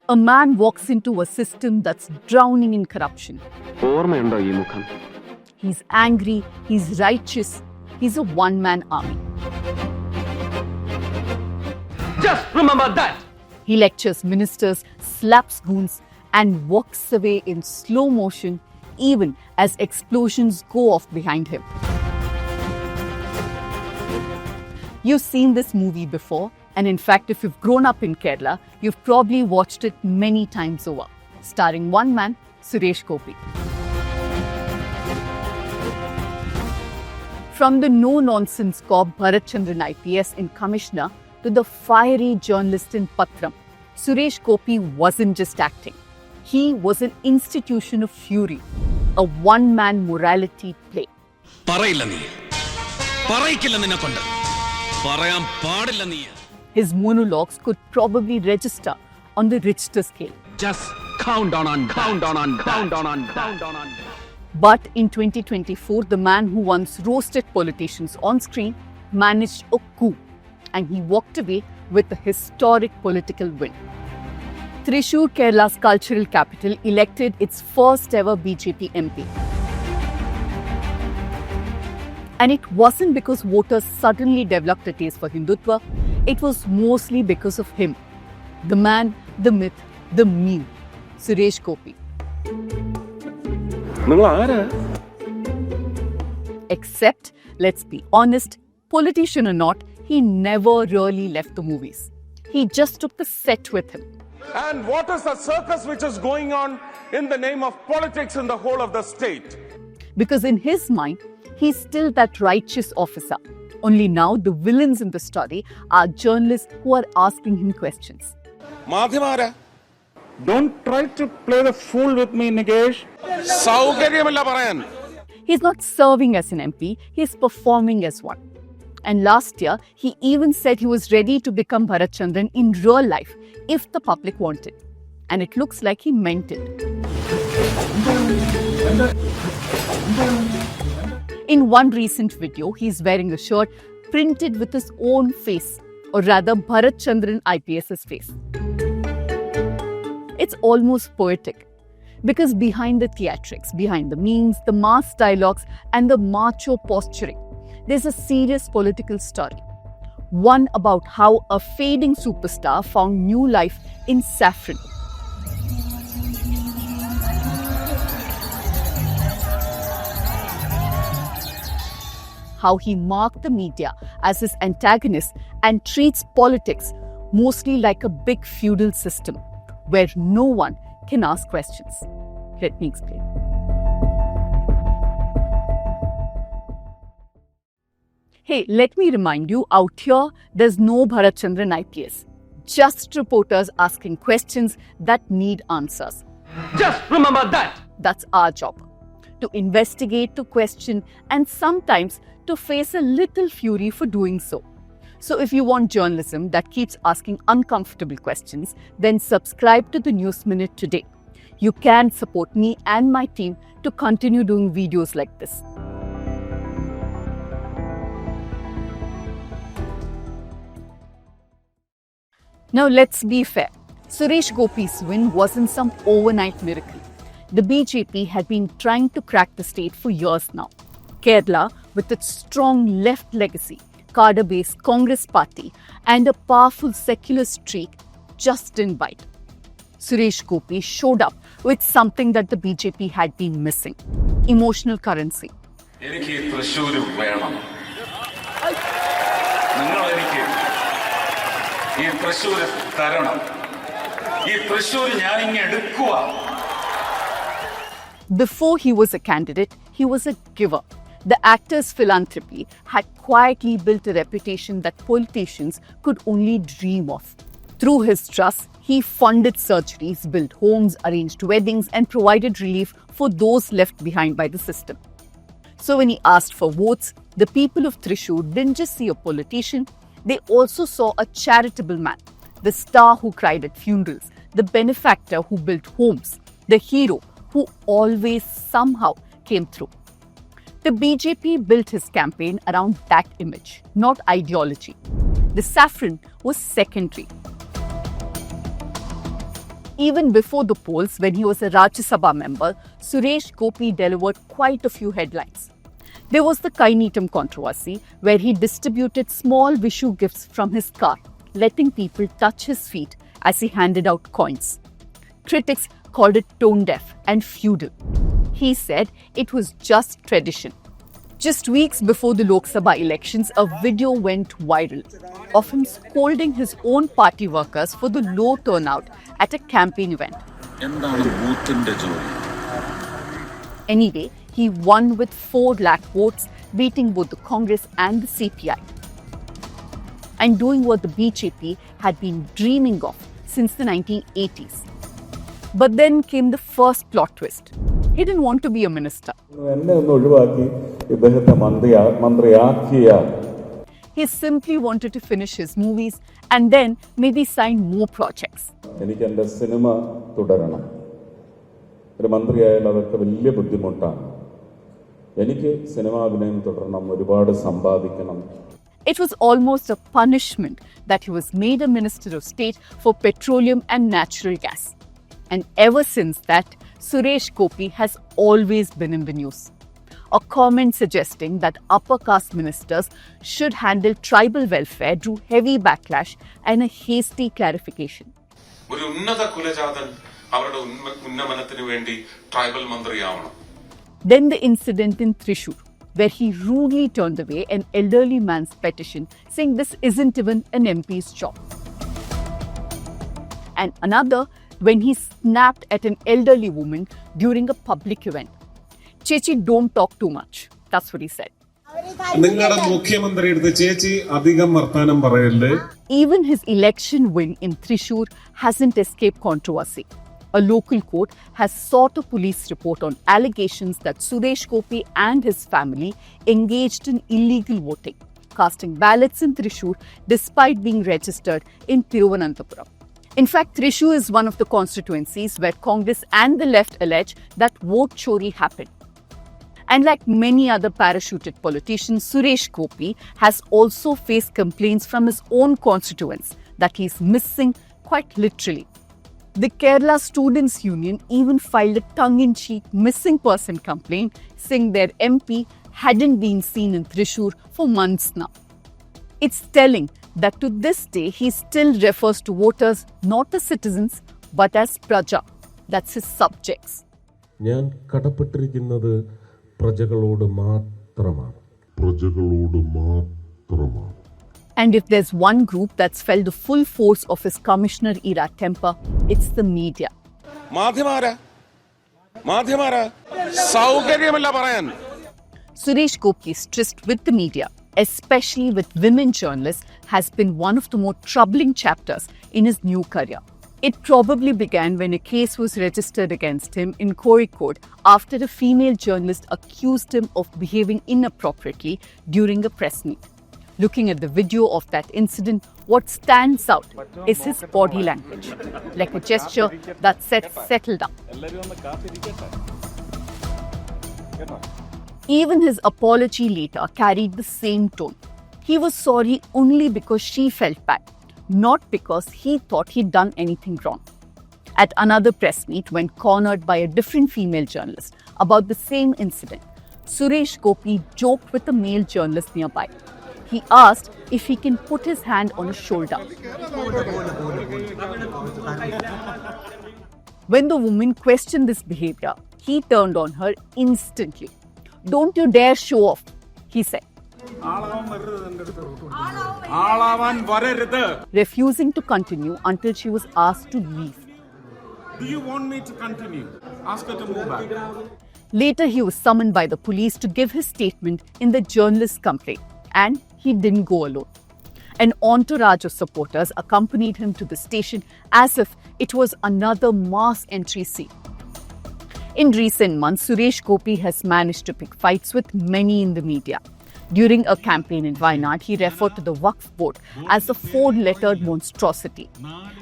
A man walks into a system that's drowning in corruption. ഓർമ്മയുണ്ടോ ഈ മുഖം? He's angry, he's righteous, he's a one-man army. Just remember that. He lectures ministers, slaps goons, and walks away in slow motion even as explosions go off behind him. You've seen this movie before, and in fact, if you've grown up in Kerala, you've probably watched it many times over. Starring one man, Suresh Gopi. From the no-nonsense cop Bharat Chandran IPS in Commissioner to the fiery journalist in Patram, Suresh Gopi wasn't just acting. He was an institution of fury, a one-man morality play. പറയില്ല നീ പറയിക്കില്ല നിന്നെ കൊണ്ട് പറയാൻ പാടില്ല നീ. His monologues could probably register on the Richter scale. Just count on. But in 2024, the man who once roasted politicians on screen managed a coup, and he walked away with a historic political win. Thrissur, Kerala's cultural capital, elected its first ever BJP MP. And it wasn't because voters suddenly developed a taste for Hindutva, it was mostly because of him. The man, the myth, the meme, Suresh Gopi. നിങ്ങൾ ആരാ? Except, let's be honest, politician or not, he never really left the movies. He just took the set with him. And what is the circus which is going on in the name of politics in the whole of the state? Because in his mind, he's still that righteous officer. Only now the villains in the story are journalists who are asking him questions. മാധ്യമമാരാ? Don't try to play the fool with me, Nikesh. സൗകര്യമില്ല പറയാൻ. He's not serving as an MP, he's performing as one. And last year, he even said he was ready to become Bharat Chandran in real life if the public wanted. And it looks like he meant it. In one recent video, he's wearing a shirt printed with his own face, or rather Bharat Chandran IPS's face. It's almost poetic. Because behind the theatrics, behind the memes, the mass dialogues, and the macho posturing, there's a serious political story. One about how a fading superstar found new life in saffron. How he marked the media as his antagonist and treats politics mostly like a big feudal system where no one can ask questions. Let me explain. Hey, let me remind you, out here, there's no Bharat Chandran IPS. Just reporters asking questions that need answers. Just remember that. That's our job. To investigate, to question, and sometimes to face a little fury for doing so. So if you want journalism that keeps asking uncomfortable questions, then subscribe to the News Minute today. You can support me and my team to continue doing videos like this. Now let's be fair. Suresh Gopi's win wasn't some overnight miracle. The BJP had been trying to crack the state for years now. Kerala, with its strong left legacy, cadre-based Congress party, and a powerful secular streak, just didn't bite. Suresh Gopi showed up with something that the BJP had been missing: emotional currency. എനിക്ക് ഈ തൃശ്ശൂർ വേണം. നിങ്ങൾ എനിക്ക് ഈ തൃശ്ശൂർ തരണം. ഈ തൃശ്ശൂർ ഞാൻ ഇങ്ങ് എടുക്കുക. Before he was a candidate, he was a giver. The actor's philanthropy had quietly built a reputation that politicians could only dream of. Through his trust, he funded surgeries, built homes, arranged weddings, and provided relief for those left behind by the system. So when he asked for votes, the people of Thrissur didn't just see a politician, they also saw a charitable man, the star who cried at funerals, the benefactor who built homes, the hero who always somehow came through. The BJP built his campaign around that image, not ideology. The saffron was secondary. Even before the polls, when he was a Rajya Sabha member, Suresh Gopi delivered quite a few headlines. There was the Kainitam controversy, where he distributed small Vishu gifts from his car, letting people touch his feet as he handed out coins. Critics called it tone-deaf and feudal. He said it was just tradition. Just weeks before the Lok Sabha elections, a video went viral of him scolding his own party workers for the low turnout at a campaign event. എന്താണ് ബൂത്തിന്റെ ജോലി? Anyway, he won with 4 lakh votes, beating both the Congress and the CPI. And doing what the BJP had been dreaming of since the 1980s. But then came the first plot twist. He didn't want to be a minister. എന്നെ ഒന്ന് ഒഴിവാക്കി ഇദ്ദേഹത്തെ മന്ത്രിയാക്കിയാൽ He simply wanted to finish his movies and then maybe sign more projects. എനിക്ക് എൻ്റെ cinema തുടരണം. ഒരു മന്ത്രിയായാൽ അതൊക്കെ വലിയ ബുദ്ധിമുട്ടാണ്. എനിക്ക് സിനിമാ അഭിനയം തുടരണം, ഒരുപാട് സമ്പാദിക്കണം. It was almost a punishment that he was made a minister of state for petroleum and natural gas. And ever since that, Suresh Gopi has always been in the news. A comment suggesting that upper caste ministers should handle tribal welfare drew heavy backlash and a hasty clarification. ഒരു ഉന്നത കുലജാതൻ അവരുടെ ഉന്നമനത്തിന് വേണ്ടി tribal മന്ത്രിയാവണം. Then the incident in Thrissur, where he rudely turned away an elderly man's petition saying this isn't even an MP's job. And another when he snapped at an elderly woman during a public event. Chechi, don't talk too much. That's what he said. നിങ്ങളുടെ മുഖ്യമന്ത്രിയുടെ ചേച്ചി അധികം വർത്താനം പറയല്ലേ. Even his election win in Thrissur hasn't escaped controversy. A local court has sought a police report on allegations that Suresh Gopi and his family engaged in illegal voting, casting ballots in Thrissur despite being registered in Thiruvananthapuram. In fact, Thrissur is one of the constituencies where Congress and the left allege that vote chori happened. And like many other parachuted politicians, Suresh Gopi has also faced complaints from his own constituents that he is missing quite literally. The Kerala Students' Union even filed a tongue-in-cheek missing person complaint saying their MP hadn't been seen in Thrissur for months now. It's telling that to this day he still refers to voters not as citizens but as Praja, that's his subjects. ഞാൻ കടപ്പെട്ടിരിക്കുന്നത് പ്രജകളോട് മാത്രമാണ്. And if there's one group that's felt the full force of his commissioner era temper, it's the media. മാധ്യമാരാ സൗകര്യമല്ല പറയാൻ. Suresh Gopi's tryst with the media, especially with women journalists, has been one of the more troubling chapters in his new career. It probably began when a case was registered against him in Kozhikode after a female journalist accused him of behaving inappropriately during a press meet. Looking at the video of that incident, what stands out is his body language, like a gesture that said, "Settle down." Even his apology later carried the same tone. He was sorry only because she felt bad, not because he thought he'd done anything wrong. At another press meet, when cornered by a different female journalist about the same incident, Suresh Gopi joked with a male journalist nearby. He asked if he can put his hand on his shoulder. When the woman questioned this behavior, he turned on her instantly. "Don't you dare show off," he said. Refusing to continue until she was asked to leave. Do you want me to continue? Ask her to move back. Later, he was summoned by the police to give his statement in the journalist's complaint, and he didn't go alone. An entourage of supporters accompanied him to the station as if it was another mass entry scene. In recent months, Suresh Gopi has managed to pick fights with many in the media. During a campaign in Wayanad, he referred to the Waqf board as a 4-lettered monstrosity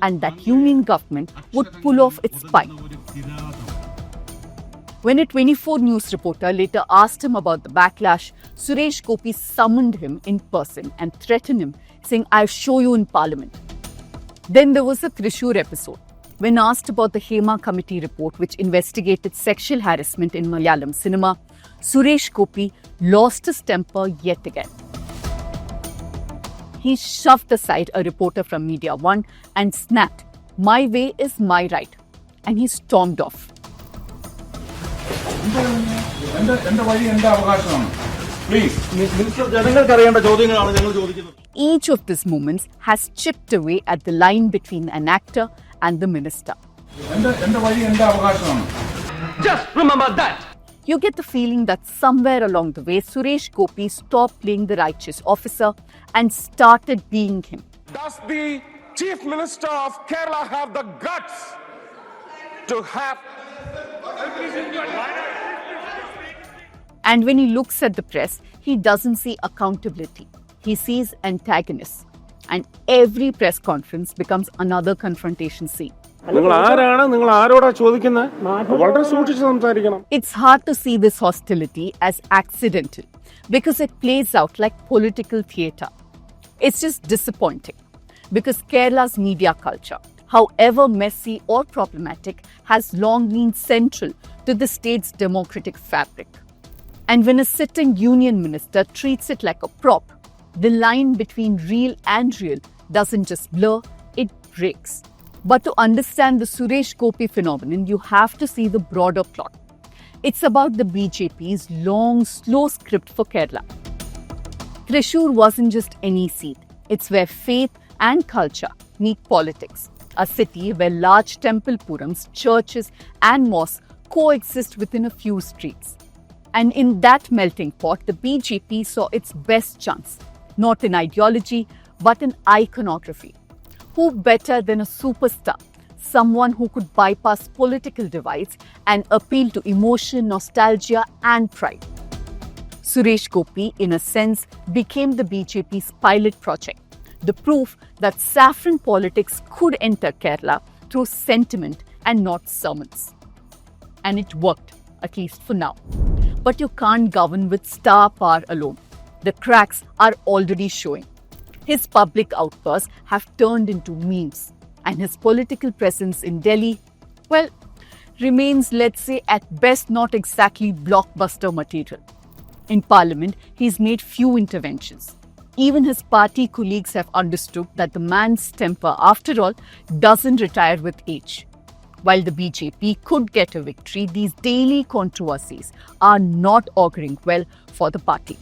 and that union government would pull off its spine. When a 24 News reporter later asked him about the backlash, Suresh Gopi summoned him in person and threatened him, saying, "I'll show you in Parliament." Then there was the Thrissur episode. When asked about the Hema Committee report, which investigated sexual harassment in Malayalam cinema, Suresh Gopi lost his temper yet again. He shoved aside a reporter from Media One and snapped, "My way is my right," and he stormed off. Each of these moments has chipped away at the line between an actor and the minister. Just remember that. You get the feeling that somewhere along the way, Suresh Gopi stopped playing the righteous officer and started being him. Does the Chief Minister of Kerala have the guts to have... And when he looks at the press, he doesn't see accountability. He sees antagonists. And every press conference becomes another confrontation scene. നിങ്ങൾ ആരാണ്, നിങ്ങൾ ആരോടാ ചോദിക്കുന്നത്? വളരെ സൂക്ഷിച്ച് സംസാരിക്കണം. It's hard to see this hostility as accidental because it plays out like political theatre. It's just disappointing because Kerala's media culture, however messy or problematic, has long been central to the state's democratic fabric. And when a sitting union minister treats it like a prop, the line between real and real doesn't just blur, it breaks. But to understand the Suresh Gopi phenomenon, you have to see the broader plot. It's about the BJP's long, slow script for Kerala. Thrissur wasn't just any seat. It's where faith and culture meet politics. A city where large temple purams, churches and mosques coexist within a few streets. And in that melting pot, the BJP saw its best chance, not in ideology, but in iconography. Who better than a superstar, someone who could bypass political divides and appeal to emotion, nostalgia and pride? Suresh Gopi, in a sense, became the BJP's pilot project, the proof that saffron politics could enter Kerala through sentiment and not sermons. And it worked, at least for now. But you can't govern with star power alone. The cracks are already showing. His public outbursts have turned into memes, and his political presence in Delhi, well, remains, let's say, at best not exactly blockbuster material. In Parliament, he's made few interventions. Even his party colleagues have understood that the man's temper, after all, doesn't retire with age. While the BJP could get a victory, these daily controversies are not auguring well for the party.